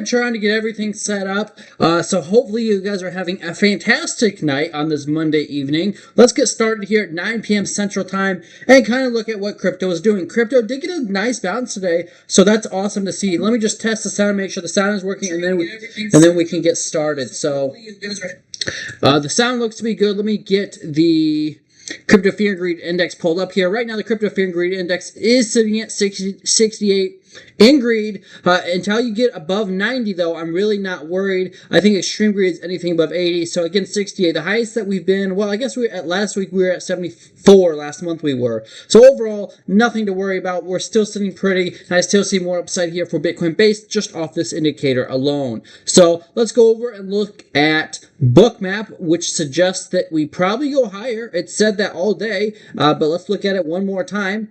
trying to get everything set up. So hopefully you guys are having a fantastic night on this Monday evening. Let's get started here at 9 p.m. Central Time and kind of look at what crypto is doing. Crypto did get a nice bounce today, so that's awesome to see. Let me just test the sound, make sure the sound is working, and then we can get started. So the sound looks to be good. Let me get the Crypto Fear and Greed Index pulled up here. Right now, the Crypto Fear and Greed Index is sitting at 68 in greed. Until you get above 90, though, I'm really not worried. I think extreme greed is anything above 80. So again, 68. The highest that we've been, well, I guess last week we were at 74. Last month we were. So overall, nothing to worry about. We're still sitting pretty, and I still see more upside here for Bitcoin based just off this indicator alone. So let's go over and look at Bookmap, which suggests that we probably go higher. It said that all day, but let's look at it one more time.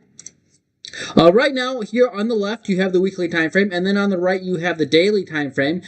Right now, here on the left, you have the weekly time frame, and then on the right, you have the daily time frame.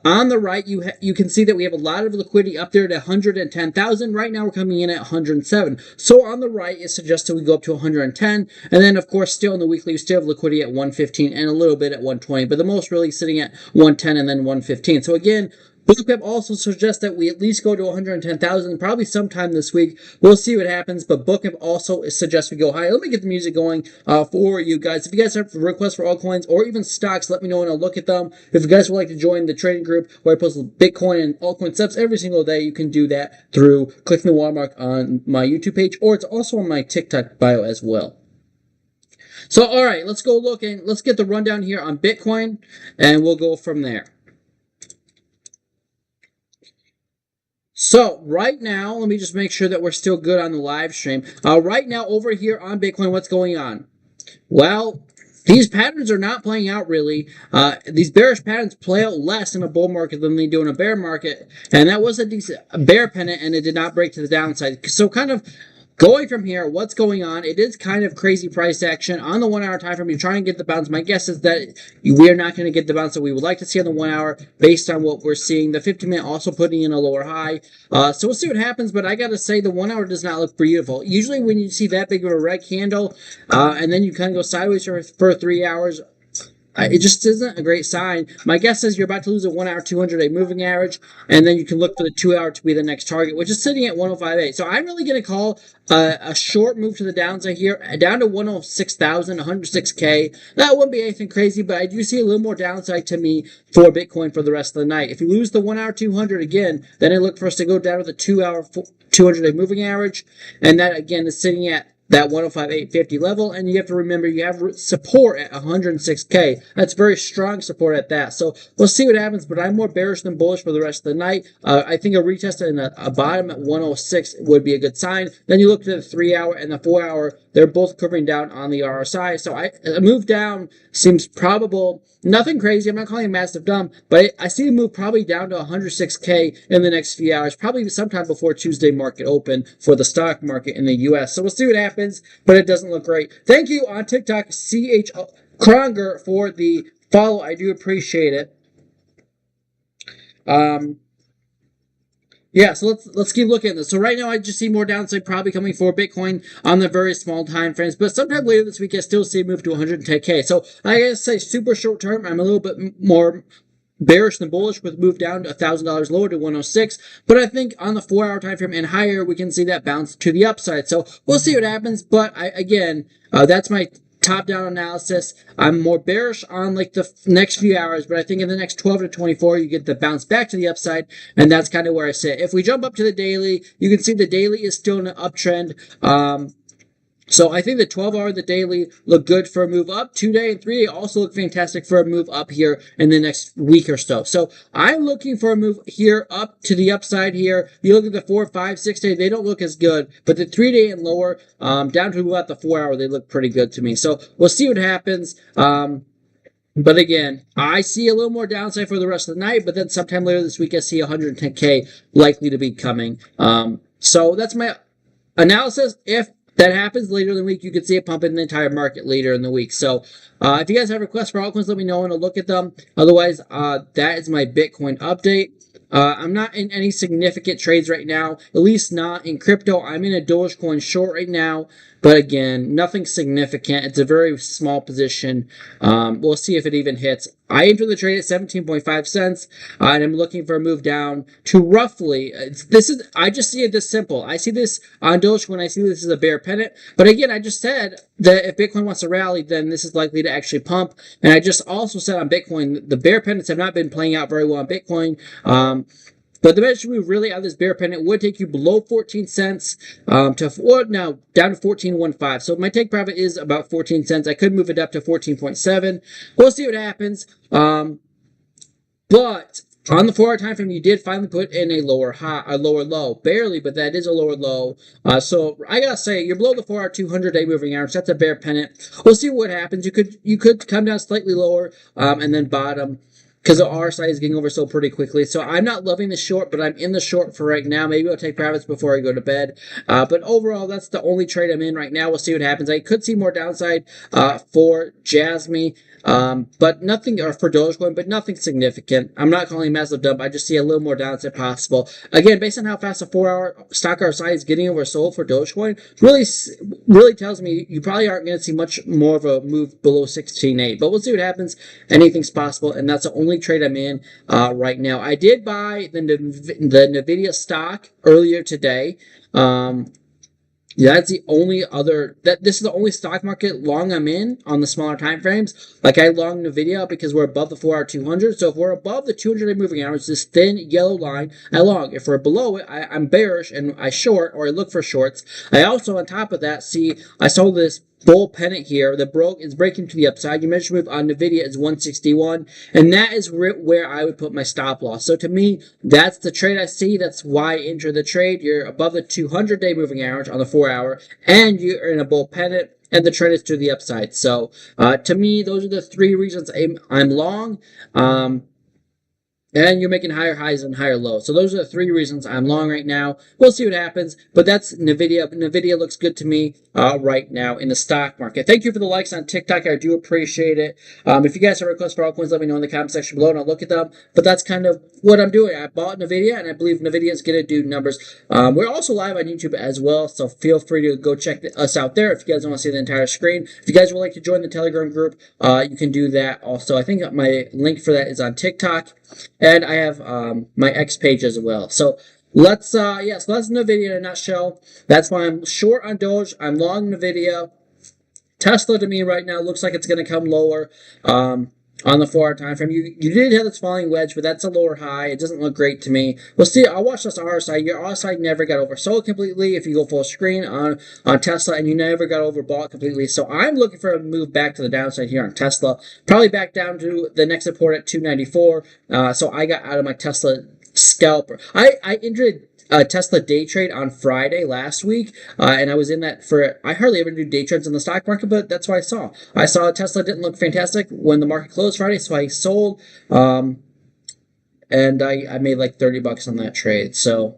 On the right, you can see that we have a lot of liquidity up there at 110,000. Right now, we're coming in at 107. So on the right, it suggests that we go up to 110, and then, of course, still in the weekly, you still have liquidity at 115 and a little bit at 120, but the most really sitting at 110 and then 115. So again, Bookmap also suggests that we at least go to 110,000 probably sometime this week. We'll see what happens, but Bookmap also suggests we go higher. Let me get the music going for you guys. If you guys have requests for altcoins or even stocks, let me know and I'll look at them. If you guys would like to join the trading group where I post Bitcoin and altcoin steps every single day, you can do that through clicking the watermark on my YouTube page, or it's also on my TikTok bio as well. So, all right, let's go look and let's get the rundown here on Bitcoin, and we'll go from there. So, right now, let me just make sure that we're still good on the live stream. Right now, over here on Bitcoin, what's going on? Well, these patterns are not playing out really. These bearish patterns play out less in a bull market than they do in a bear market. And that was a decent bear pennant, and it did not break to the downside. So, kind of going from here, what's going on? It is kind of crazy price action on the 1 hour time frame. You're trying to get the bounce. My guess is that we are not going to get the bounce that we would like to see on the 1 hour based on what we're seeing. The 50-minute also putting in a lower high. So we'll see what happens, but I got to say the 1 hour does not look beautiful. Usually when you see that big of a red candle and then you kind of go sideways for 3 hours, it just isn't a great sign. My guess is you're about to lose a 1 hour 200-day moving average, and then you can look for the 2 hour to be the next target, which is sitting at 105.8. So I'm really going to call a short move to the downside here, down to 106,000, 106K. That wouldn't be anything crazy, but I do see a little more downside to me for Bitcoin for the rest of the night. If you lose the 1 hour 200 again, then I look for us to go down to the 2 hour 200-day moving average, and that again is sitting at that 105.850 level, and you have to remember you have support at 106K. That's very strong support at that. So we'll see what happens, but I'm more bearish than bullish for the rest of the night. I think a retest and a bottom at 106 would be a good sign. Then you look at the 3 hour and the 4 hour. They're both covering down on the RSI. So a move down seems probable. Nothing crazy. I'm not calling it massive dump, but I see a move probably down to 106K in the next few hours, probably sometime before Tuesday market open for the stock market in the U.S. So we'll see what happens, but it doesn't look great. Thank you on TikTok, CH Kronger, for the follow. I do appreciate it. Yeah, so let's keep looking at this. So right now, I just see more downside probably coming for Bitcoin on the very small time frames. But sometime later this week, I still see a move to 110K. So I gotta say, super short term, I'm a little bit more bearish than bullish with move down to $1,000 lower to 106. But I think on the 4 hour time frame and higher, we can see that bounce to the upside. So we'll see what happens. But again, that's my top-down analysis. I'm more bearish on like the next few hours, but I think in the next 12 to 24, you get the bounce back to the upside, and that's kind of where I sit. If we jump up to the daily, you can see the daily is still in an uptrend. So I think the 12 hour, the daily look good for a move up. 2 day and 3 day also look fantastic for a move up here in the next week or so. So I'm looking for a move here up to the upside here. You look at the 4, 5, 6 day, they don't look as good, but the 3 day and lower, down to about the 4 hour, they look pretty good to me. So we'll see what happens. But again, I see a little more downside for the rest of the night, but then sometime later this week, I see 110K likely to be coming. So that's my analysis. If that happens later in the week, you could see it pump in the entire market later in the week. So if you guys have requests for altcoins, let me know and I'll look at them. Otherwise, that is my Bitcoin update. I'm not in any significant trades right now, at least not in crypto. I'm in a Dogecoin short right now. but again, nothing significant. It's a very small position. We'll see if it even hits. I entered the trade at 17.5 cents, and I'm looking for a move down to roughly. I just see it this simple. I see this on Dogecoin. I see this as a bear pennant. But again, I just said that if Bitcoin wants to rally, then this is likely to actually pump. And I just also said on Bitcoin, the bear pennants have not been playing out very well on Bitcoin. But the eventual move really out of this bear pennant would take you below 14 cents down to 14.15. So my take profit is about 14 cents. I could move it up to 14.7. We'll see what happens. But on the 4-hour time frame, you did finally put in a lower low, barely, but that is a lower low. So I gotta say, you're below the 4-hour 200-day moving average. That's a bear pennant. We'll see what happens. You could come down slightly lower and then bottom, because the RSI is getting over so pretty quickly. So I'm not loving the short, but I'm in the short for right now. Maybe I'll take profits before I go to bed. But overall, that's the only trade I'm in right now. We'll see what happens. I could see more downside for Jasmine. But nothing, or for Dogecoin, but nothing significant. I'm not calling a massive dump. I just see a little more downside possible. Again, based on how fast a 4-hour stock RSI is getting oversold for Dogecoin, really tells me you probably aren't going to see much more of a move below 16.8. But we'll see what happens. Anything's possible, and that's the only trade I'm in right now. I did buy the NVIDIA stock earlier today. Yeah, that's the only other this is the only stock market long I'm in on the smaller time frames. Like I long Nvidia because we're above the 4-hour 200. So if we're above the 200-day moving average, this thin yellow line, I long. If we're below it, I'm bearish and I short, or I look for shorts. I also, on top of that, I sold this bull pennant here that is breaking to the upside. Your measure move on Nvidia is 161, and that is where I would put my stop loss. So to me, that's the trade I see. That's why I enter the trade. You're above the 200-day moving average on the 4-hour, and you're in a bull pennant, and the trend is to the upside. So to me, those are the three reasons I'm long. And you're making higher highs and higher lows. So those are the three reasons I'm long right now. We'll see what happens. But that's NVIDIA. NVIDIA looks good to me right now in the stock market. Thank you for the likes on TikTok. I do appreciate it. If you guys have requests for altcoins, let me know in the comment section below and I'll look at them. But that's kind of what I'm doing. I bought NVIDIA and I believe NVIDIA is going to do numbers. We're also live on YouTube as well. So feel free to go check us out there if you guys want to see the entire screen. If you guys would like to join the Telegram group, you can do that also. I think my link for that is on TikTok. And I have my X page as well. So that's NVIDIA in a nutshell. That's why I'm short on Doge. I'm long NVIDIA. Tesla to me right now looks like it's going to come lower on the 4-hour time frame. You did have this falling wedge, but that's a lower high. It doesn't look great to me. We'll see. I'll watch this RSI. Your RSI never got oversold completely if you go full screen on Tesla, and you never got overbought completely. So I'm looking for a move back to the downside here on Tesla. Probably back down to the next support at 294. So I got out of my Tesla scalp. I entered a Tesla day trade on Friday last week, and I was in that I hardly ever do day trades in the stock market, but that's what I saw. I saw Tesla didn't look fantastic when the market closed Friday, so I sold, and I made like $30 on that trade. So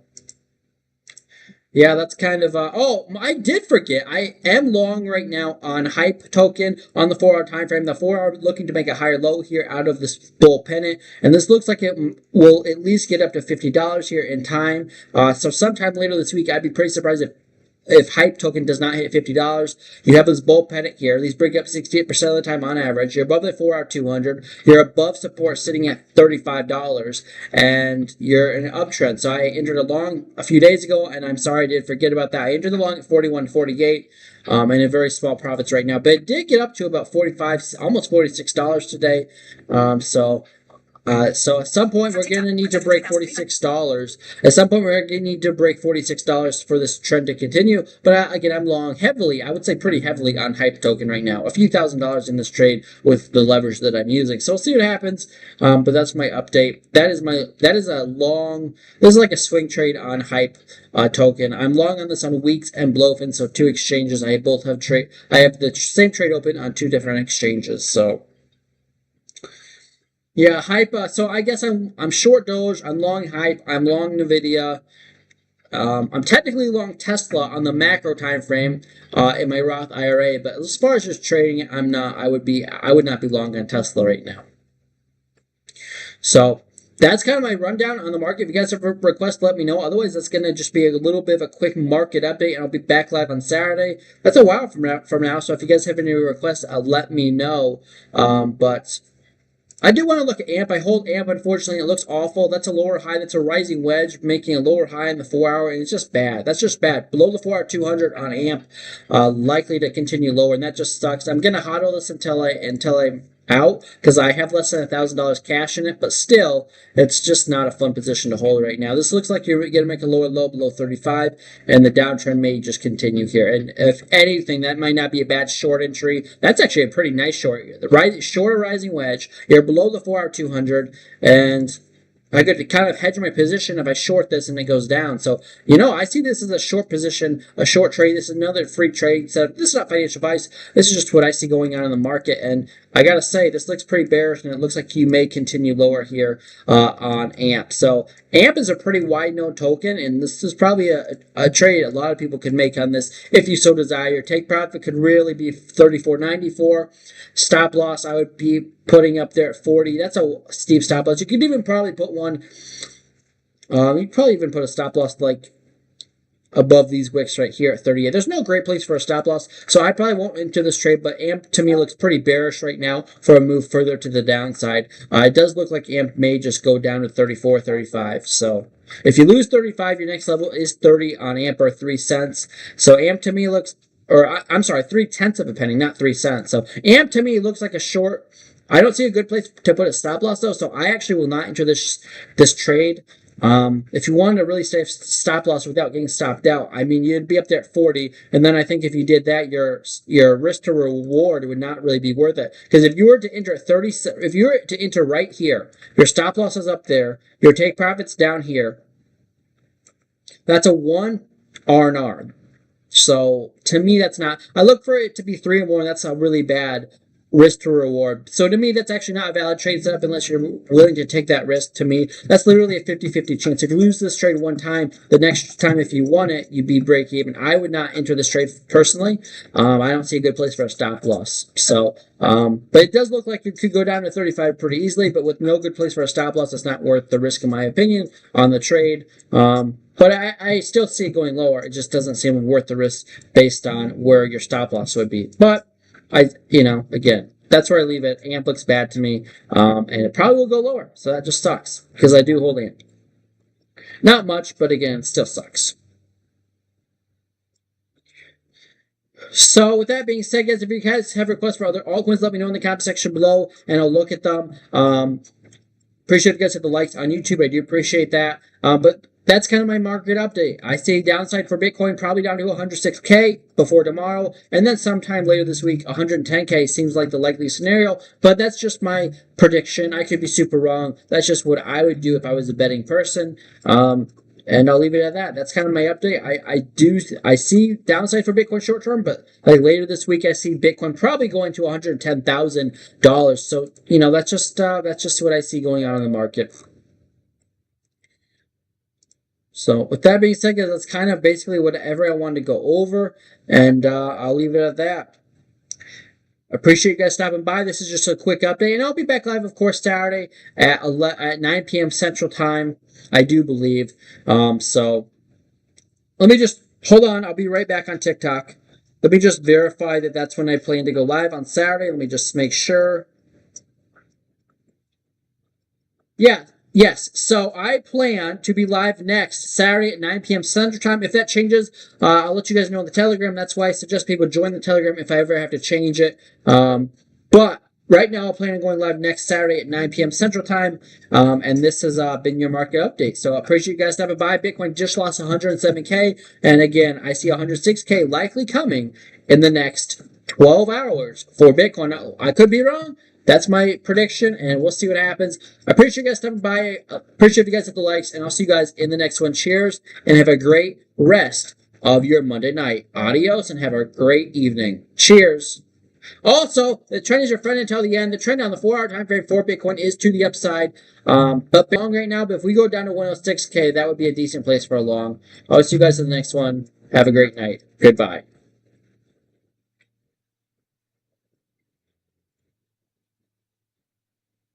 yeah, that's kind of, I did forget. I am long right now on Hype token on the 4-hour time frame. The 4-hour looking to make a higher low here out of this bull pennant. And this looks like it will at least get up to $50 here in time. So sometime later this week, I'd be pretty surprised if Hype token does not hit $50. You have this bull pennant here. These break up 68% of the time on average. You're above the 4-hour 200. You're above support sitting at $35. And you're in an uptrend. So I entered a long a few days ago, and I'm sorry I did forget about that. I entered the long at 41.48. And in very small profits right now. But it did get up to about $45, almost $46 today. So at some point we're going to need to break $46. At some point we're going to need to break $46 for this trend to continue. But again, I'm long heavily, I would say pretty heavily on Hype token right now. A few $1,000s in this trade with the leverage that I'm using. So we'll see what happens. But that's my update. This is like a swing trade on Hype token. I'm long on this on Weeks and Blowfin, so two exchanges. I have the same trade open on two different exchanges. So yeah, Hype. So I guess I'm short Doge. I'm long Hype. I'm long Nvidia. I'm technically long Tesla on the macro time frame in my Roth IRA, but as far as just trading it, I'm not. I would not be long on Tesla right now. So that's kind of my rundown on the market. If you guys have a request, let me know. Otherwise, that's going to just be a little bit of a quick market update, and I'll be back live on Saturday. That's a while from now. So if you guys have any requests, let me know. But I do want to look at AMP. I hold AMP, unfortunately. It looks awful. That's a lower high. That's a rising wedge, making a lower high in the 4 hour, and it's just bad. That's just bad. Below the 4 hour 200 on AMP, likely to continue lower, and that just sucks. I'm going to hodl this until I'm out because I have less than $1,000 cash in it, but still, it's just not a fun position to hold right now. This looks like you're going to make a lower low below 35, and the downtrend may just continue here. And if anything, that might not be a bad short entry. That's actually a pretty nice short. The shorter rising wedge. You're below the 4 hour 200, and I could kind of hedge my position if I short this and it goes down. So, I see this as a short position, a short trade. This is another free trade. So this is not financial advice. This is just what I see going on in the market. And I got to say, this looks pretty bearish, and it looks like you may continue lower here on AMP. So AMP is a pretty wide-known token, and this is probably a trade a lot of people could make on this if you so desire. Your take profit could really be 34.94. Stop loss, I would be putting up there at 40. That's a steep stop loss. You could even probably put one, you'd probably even put a stop loss like above these wicks right here at 38. There's no great place for a stop loss, so I probably won't enter this trade, but AMP to me looks pretty bearish right now for a move further to the downside. It does look like AMP may just go down to 34, 35. So if you lose 35, your next level is 30 on AMP, or 3 cents. So AMP to me looks, I'm sorry, 3/10 of a penny, not 3 cents. So AMP to me looks like a short. I don't see a good place to put a stop loss though, so I actually will not enter this trade. If you wanted to really save stop loss without getting stopped out, I mean, you'd be up there at 40, and then I think if you did that, your risk to reward would not really be worth it. Because if you were to enter at 30, if you were to enter right here, your stop loss is up there, your take profit's down here. That's a 1 R&R. So to me, that's not. I look for it to be 3 or more, and that's a really bad risk to reward. So to me, that's actually not a valid trade setup unless you're willing to take that risk. To me, that's literally a 50-50 chance. If you lose this trade one time, the next time if you won it, you'd be break even. I would not enter this trade personally. I don't see a good place for a stop loss. So, but it does look like it could go down to 35 pretty easily, but with no good place for a stop loss, it's not worth the risk in my opinion on the trade. But I still see it going lower. It just doesn't seem worth the risk based on where your stop loss would be. But again, that's where I leave it. AMP looks bad to me, and it probably will go lower. So that just sucks because I do hold AMP. Not much, but again, it still sucks. So with that being said, guys, if you guys have requests for other altcoins, let me know in the comment section below, and I'll look at them. Appreciate if you guys hit the likes on YouTube. I do appreciate that. But that's kind of my market update. I see downside for Bitcoin probably down to 106K before tomorrow, and then sometime later this week, 110K seems like the likely scenario, but that's just my prediction. I could be super wrong. That's just what I would do if I was a betting person. And I'll leave it at that. That's kind of my update. I see downside for Bitcoin short term, but like later this week, I see Bitcoin probably going to $110,000. So that's just what I see going on in the market. So with that being said, guys, that's kind of basically whatever I wanted to go over, and I'll leave it at that. Appreciate you guys stopping by. This is just a quick update, and I'll be back live, of course, Saturday at 9 p.m. Central Time, I do believe. So let me just hold on. I'll be right back on TikTok. Let me just verify that that's when I plan to go live on Saturday. Let me just make sure. Yeah. Yes, so I plan to be live next Saturday at 9 p.m. Central Time. If that changes, I'll let you guys know on the Telegram. That's why I suggest people join the Telegram if I ever have to change it. But right now, I plan on going live next Saturday at 9 p.m. Central Time. And this has been your market update. So I appreciate you guys stopping by. Bitcoin just lost 107K. And again, I see 106K likely coming in the next 12 hours for Bitcoin. I could be wrong. That's my prediction, and we'll see what happens. I appreciate you guys stopping by. Appreciate if you guys hit the likes, and I'll see you guys in the next one. Cheers, and have a great rest of your Monday night. Adios, and have a great evening. Cheers. Also, the trend is your friend until the end. The trend on the 4-hour time frame for Bitcoin is to the upside. But long right now, but if we go down to 106K, that would be a decent place for a long. I'll see you guys in the next one. Have a great night. Goodbye.